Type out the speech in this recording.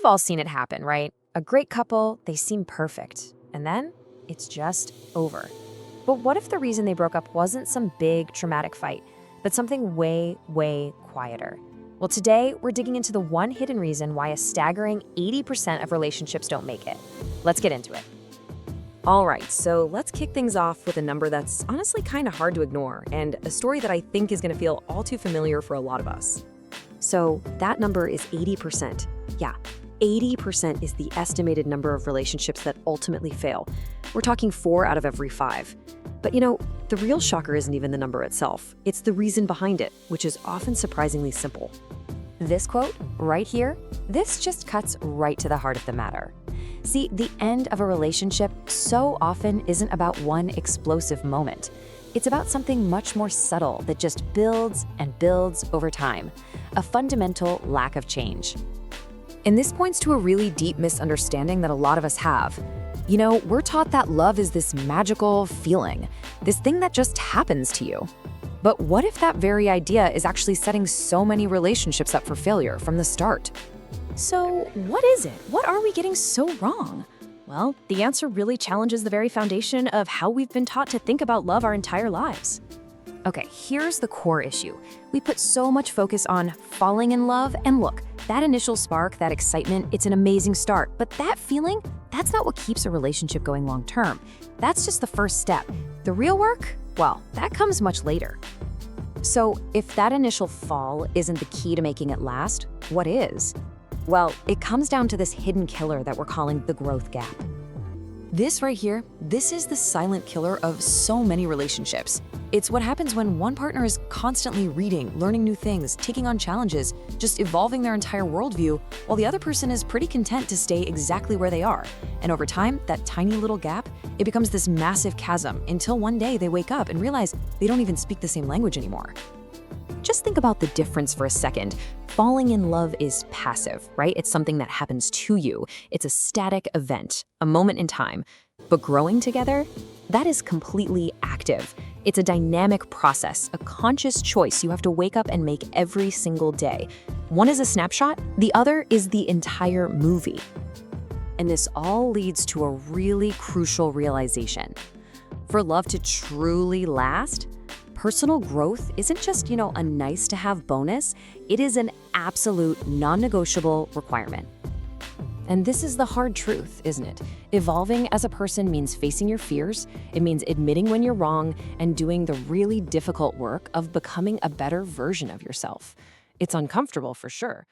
all seen it happen, right? A great couple, they seem perfect, and then it's just over. But what if the reason they broke up wasn't some big traumatic fight, but something way, way quieter? Well, today we're digging into the one hidden reason why a staggering 80% of relationships don't make it. Let's get into it. All right, so let's kick things off with a number that's honestly kind of hard to ignore, and a story that I think is going to feel all too familiar for a lot of us. So that number is 80%. Yeah, 80% is the estimated number of relationships that ultimately fail. We're talking 4 out of every 5. But the real shocker isn't even the number itself. It's the reason behind it, which is often surprisingly simple. This quote right here, this just cuts right to the heart of the matter. See, the end of a relationship so often isn't about one explosive moment. It's about something much more subtle that just builds and builds over time. A fundamental lack of change. And this points to a really deep misunderstanding that a lot of us have. We're taught that love is this magical feeling, this thing that just happens to you. But what if that very idea is actually setting so many relationships up for failure from the start? So what is it? What are we getting so wrong? Well, the answer really challenges the very foundation of how we've been taught to think about love our entire lives. Okay, here's the core issue. We put so much focus on falling in love, and look, that initial spark, that excitement, it's an amazing start. But that feeling, that's not what keeps a relationship going long term. That's just the first step. The real work, well, that comes much later. So if that initial fall isn't the key to making it last, what is? Well, it comes down to this hidden killer that we're calling the growth gap. This right here, this is the silent killer of so many relationships. It's what happens when one partner is constantly reading, learning new things, taking on challenges, just evolving their entire worldview, while the other person is pretty content to stay exactly where they are. And over time, that tiny little gap, it becomes this massive chasm until one day they wake up and realize they don't even speak the same language anymore. Just think about the difference for a second. Falling in love is passive, right? It's something that happens to you. It's a static event, a moment in time. But growing together, that is completely active. It's a dynamic process, a conscious choice you have to wake up and make every single day. One is a snapshot, the other is the entire movie. And this all leads to a really crucial realization. For love to truly last, personal growth isn't just, a nice-to-have bonus. It is an absolute non-negotiable requirement. And this is the hard truth, isn't it? Evolving as a person means facing your fears. It means admitting when you're wrong and doing the really difficult work of becoming a better version of yourself. It's uncomfortable for sure,